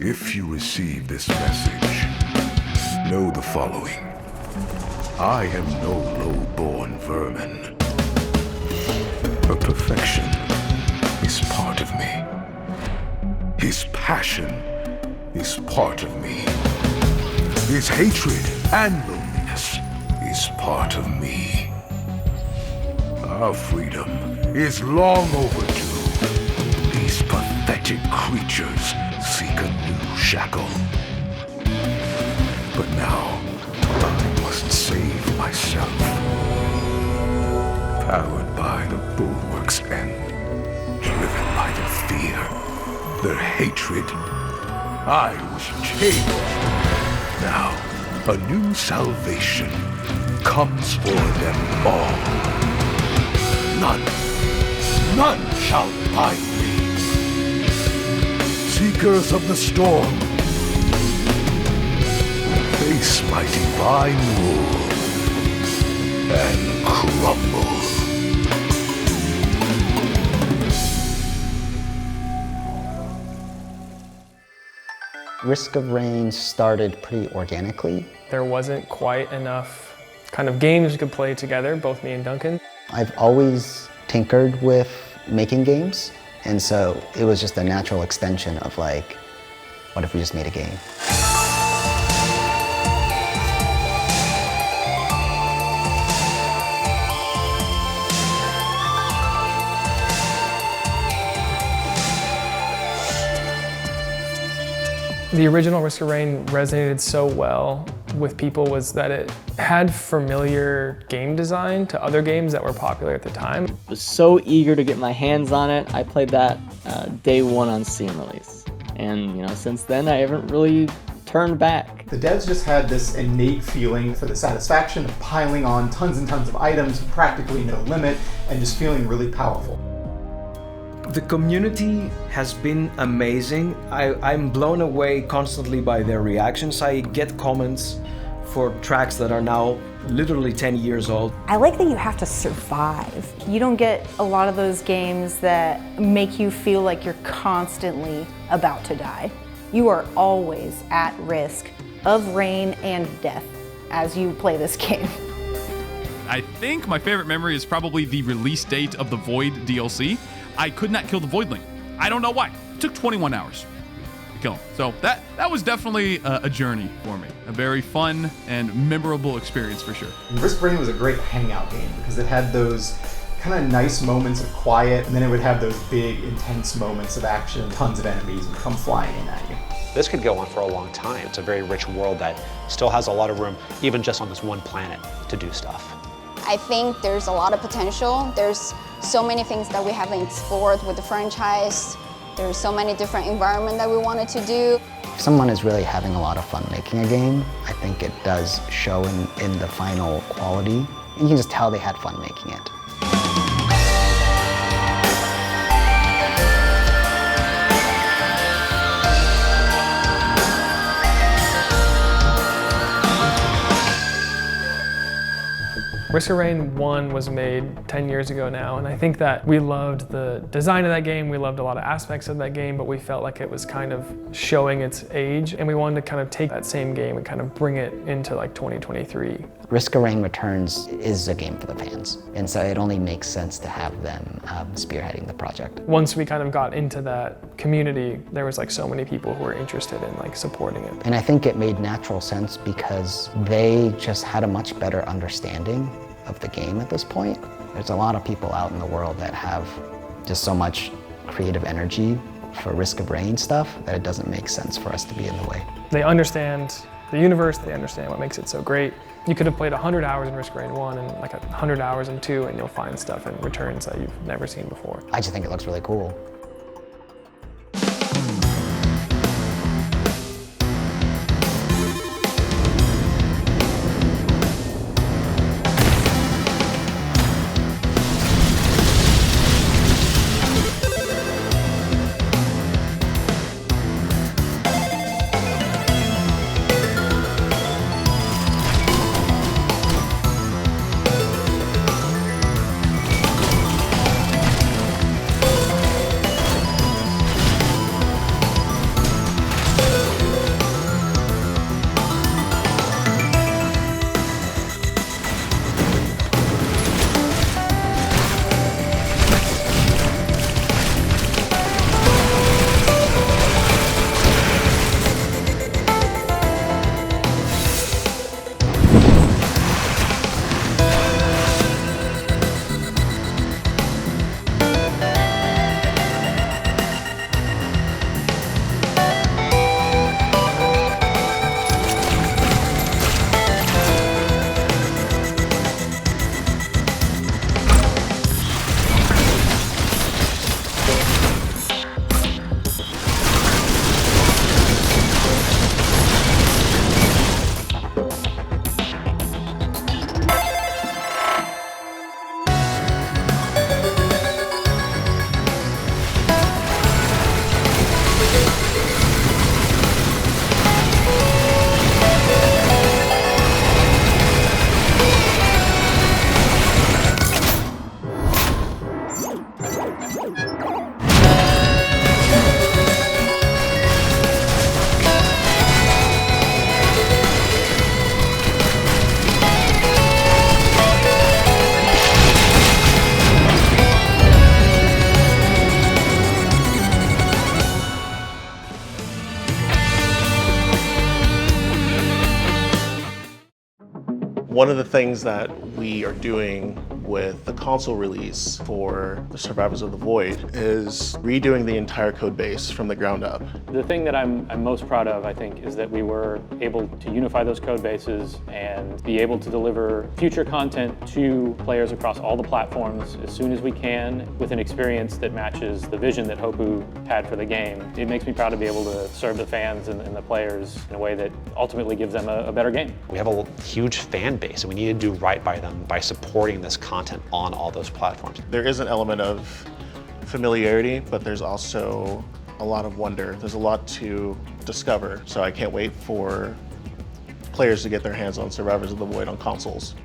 If you receive this message, know the following. I am no low-born vermin. But perfection is part of me. His passion is part of me. His hatred and loneliness is part of me. Our freedom is long overdue. These pathetic creatures seek a new shackle. But now, I must save myself. Powered by the bulwark's end, driven by their fear, their hatred, I was changed. Now, a new salvation comes for them all. None shall bind me. Seekers of the storm, face my divine rule and crumble. Risk of Rain started pretty organically. There wasn't quite enough kind of games we could play together, both me and Duncan. I've always tinkered with making games, and so it was just a natural extension of like, what if we just made a game? The original Risk of Rain resonated so well with people was that it had familiar game design to other games that were popular at the time. I was so eager to get my hands on it. I played that day one on Steam release. And since then I haven't really turned back. The devs just had this innate feeling for the satisfaction of piling on tons and tons of items, practically no limit, and just feeling really powerful. The community has been amazing. I'm blown away constantly by their reactions. I get comments for tracks that are now literally 10 years old. I like that you have to survive. You don't get a lot of those games that make you feel like you're constantly about to die. You are always at risk of rain and death as you play this game. I think my favorite memory is probably the release date of the Void DLC. I could not kill the Voidling. I don't know why. It took 21 hours to kill him. So that was definitely a journey for me. A very fun and memorable experience for sure. Risk of Rain was a great hangout game because it had those kind of nice moments of quiet, and then it would have those big, intense moments of action. Tons of enemies would come flying in at you. This could go on for a long time. It's a very rich world that still has a lot of room, even just on this one planet, to do stuff. I think there's a lot of potential. There's so many things that we haven't explored with the franchise. There's so many different environments that we wanted to do. If someone is really having a lot of fun making a game, I think it does show in the final quality. You can just tell they had fun making it. Risk of Rain 1 was made 10 years ago now, and I think that we loved the design of that game, we loved a lot of aspects of that game, but we felt like it was kind of showing its age, and we wanted to kind of take that same game and kind of bring it into like 2023. Risk of Rain Returns is a game for the fans, and so it only makes sense to have them spearheading the project. Once we kind of got into that community, there was like so many people who were interested in like supporting it. And I think it made natural sense because they just had a much better understanding of the game at this point. There's a lot of people out in the world that have just so much creative energy for Risk of Rain stuff that it doesn't make sense for us to be in the way. They understand the universe, they understand what makes it so great. You could have played 100 hours in Risk of Rain 1 and like 100 hours in 2, and you'll find stuff in Returns that you've never seen before. I just think it looks really cool. One of the things that we are doing with the console release for the Survivors of the Void is redoing the entire code base from the ground up. The thing that I'm most proud of, I think, is that we were able to unify those code bases and be able to deliver future content to players across all the platforms as soon as we can with an experience that matches the vision that Hopu had for the game. It makes me proud to be able to serve the fans and the players in a way that ultimately gives them a better game. We have a huge fan base, and we need to do right by them by supporting this content on all those platforms. There is an element of familiarity, but there's also a lot of wonder. There's a lot to discover, so I can't wait for players to get their hands on Survivors of the Void on consoles.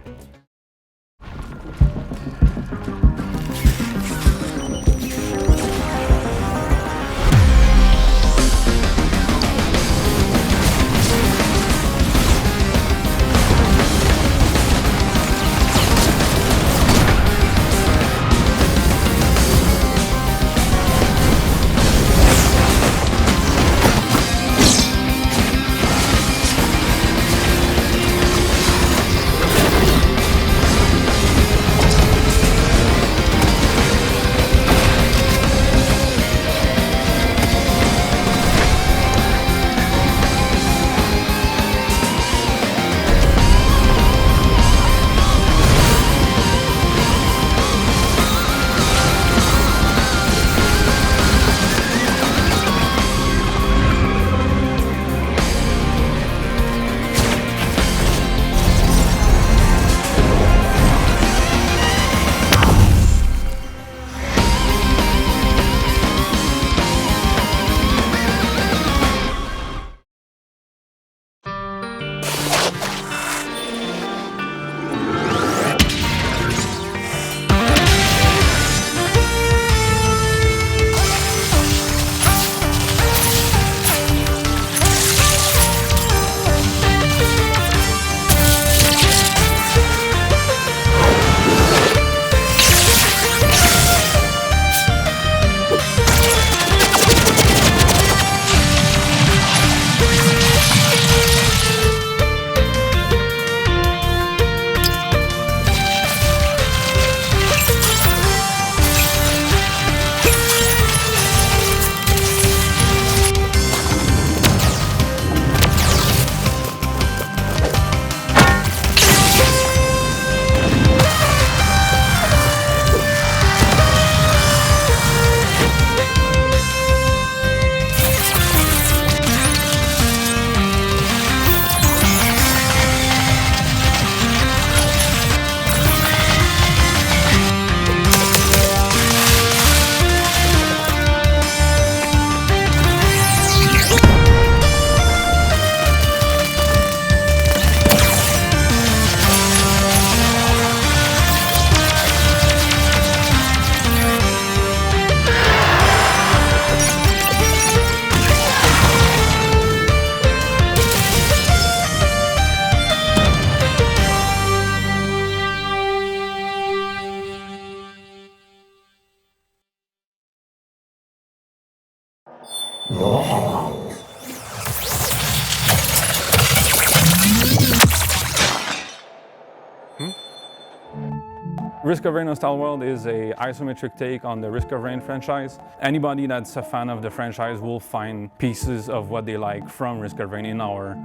Risk of Rain on Style World is an isometric take on the Risk of Rain franchise. Anybody that's a fan of the franchise will find pieces of what they like from Risk of Rain in our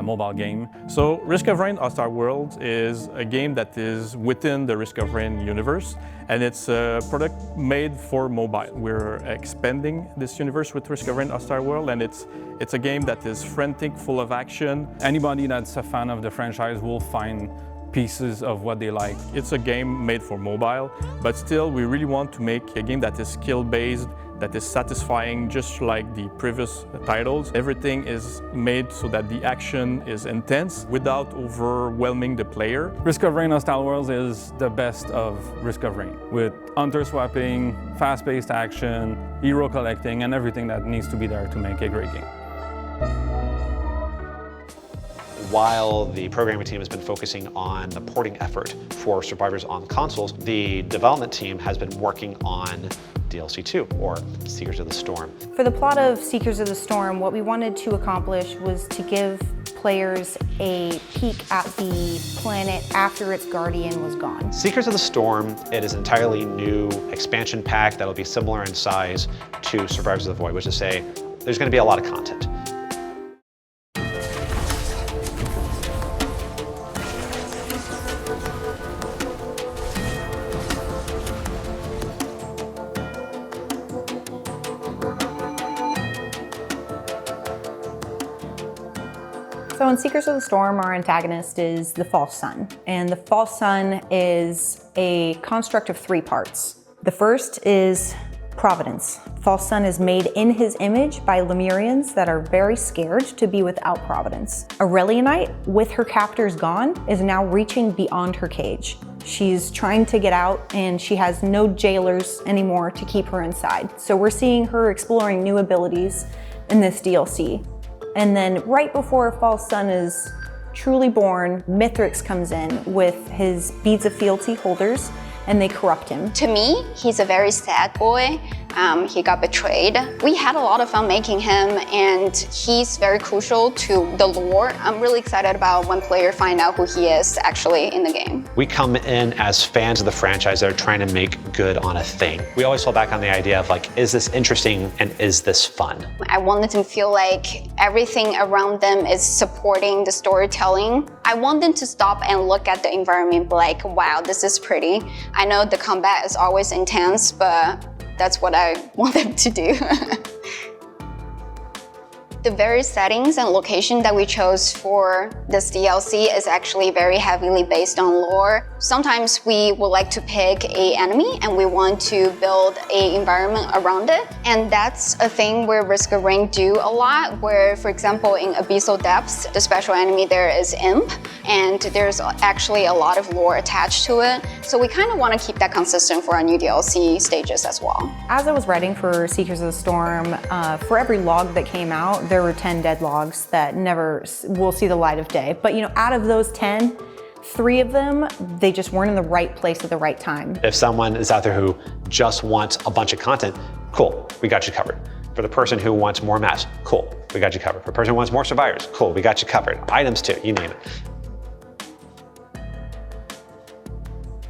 mobile game. So Risk of Rain on Style World is a game that is within the Risk of Rain universe, and it's a product made for mobile. We're expanding this universe with Risk of Rain on Style World, and it's a game that is frantic, full of action. Anybody that's a fan of the franchise will find pieces of what they like. It's a game made for mobile, but still we really want to make a game that is skill-based, that is satisfying, just like the previous titles. Everything is made so that the action is intense without overwhelming the player. Risk of Rain Hostile Worlds is the best of Risk of Rain, with hunter swapping, fast-paced action, hero collecting, and everything that needs to be there to make a great game. While the programming team has been focusing on the porting effort for Survivors on consoles, the development team has been working on DLC 2, or Seekers of the Storm. For the plot of Seekers of the Storm, what we wanted to accomplish was to give players a peek at the planet after its guardian was gone. Seekers of the Storm, it is an entirely new expansion pack that'll be similar in size to Survivors of the Void, which is to say, there's going to be a lot of content. So in Seekers of the Storm, our antagonist is the False Sun. And the False Sun is a construct of 3 parts. The first is Providence. False Sun is made in his image by Lemurians that are very scared to be without Providence. Aurelianite, with her captors gone, is now reaching beyond her cage. She's trying to get out and she has no jailers anymore to keep her inside. So we're seeing her exploring new abilities in this DLC. And then right before False Sun is truly born, Mithrix comes in with his Beads of Fealty holders and they corrupt him. To me, he's a very sad boy. He got betrayed. We had a lot of fun making him, and he's very crucial to the lore. I'm really excited about when players find out who he is actually in the game. We come in as fans of the franchise that are trying to make good on a thing. We always fall back on the idea of like, is this interesting and is this fun? I wanted to feel like everything around them is supporting the storytelling. I want them to stop and look at the environment and be like, wow, this is pretty. I know the combat is always intense, but that's what I want them to do. The various settings and location that we chose for this DLC is actually very heavily based on lore. Sometimes we would like to pick an enemy and we want to build an environment around it. And that's a thing where Risk of Rain do a lot, where, for example, in Abyssal Depths, the special enemy there is Imp, and there's actually a lot of lore attached to it. So we kind of want to keep that consistent for our new DLC stages as well. As I was writing for Seekers of the Storm, for every log that came out, there were 10 dead logs that never will see the light of day. But out of those 10, 3 of them, they just weren't in the right place at the right time. If someone is out there who just wants a bunch of content, cool, we got you covered. For the person who wants more maps, cool, we got you covered. For the person who wants more survivors, cool, we got you covered. Items too, you name it.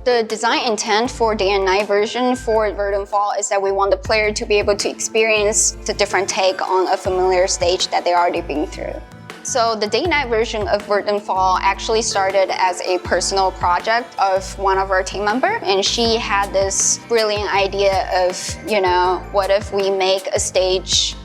The design intent for Day and Night version for Verdant Fall is that we want the player to be able to experience the different take on a familiar stage that they're already been through. So the Day and Night version of Verdant Fall actually started as a personal project of one of our team members, and she had this brilliant idea of, what if we make a stage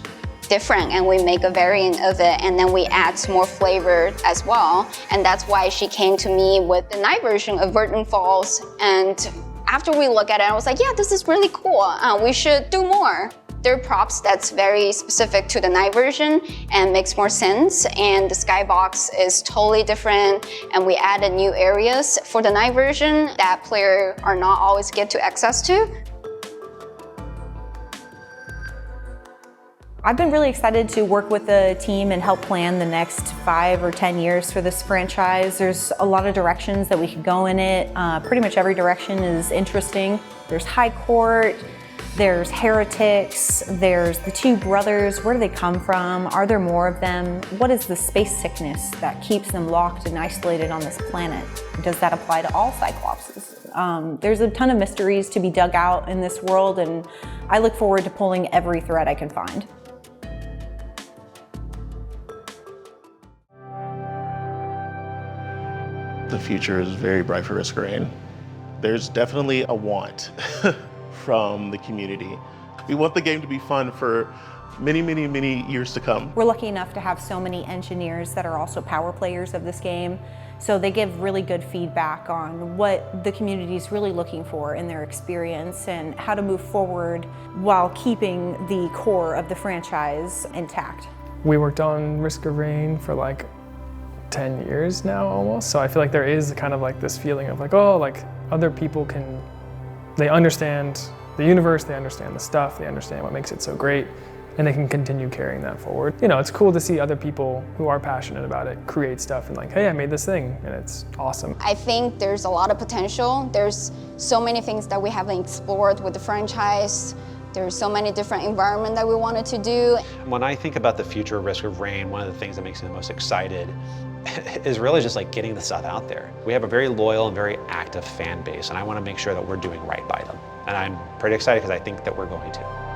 different and we make a variant of it, and then we add some more flavor as well. And that's why she came to me with the night version of Verdant Falls. And after we look at it, I was like, yeah, this is really cool. We should do more. There are props that's very specific to the night version and makes more sense. And the skybox is totally different. And we added new areas for the night version that players are not always get to access to. I've been really excited to work with the team and help plan the next 5 or 10 years for this franchise. There's a lot of directions that we could go in it. Pretty much every direction is interesting. There's High Court, there's Heretics, there's the 2 brothers. Where do they come from? Are there more of them? What is the space sickness that keeps them locked and isolated on this planet? Does that apply to all Cyclopses? There's a ton of mysteries to be dug out in this world, and I look forward to pulling every thread I can find. The future is very bright for Risk of Rain. There's definitely a want from the community. We want the game to be fun for many, many, many years to come. We're lucky enough to have so many engineers that are also power players of this game So they give really good feedback on what the community is really looking for in their experience and how to move forward while keeping the core of the franchise intact. We worked on Risk of Rain for like 10 years now almost, so I feel like there is kind of like this feeling of like, oh, like other people they understand the universe, they understand the stuff, they understand what makes it so great, and they can continue carrying that forward. You know, it's cool to see other people who are passionate about it create stuff and like, hey, I made this thing, and it's awesome. I think there's a lot of potential. There's so many things that we haven't explored with the franchise. There's so many different environments that we wanted to do. When I think about the future of Risk of Rain, one of the things that makes me the most excited is really just like getting the stuff out there. We have a very loyal and very active fan base, and I want to make sure that we're doing right by them. And I'm pretty excited because I think that we're going to.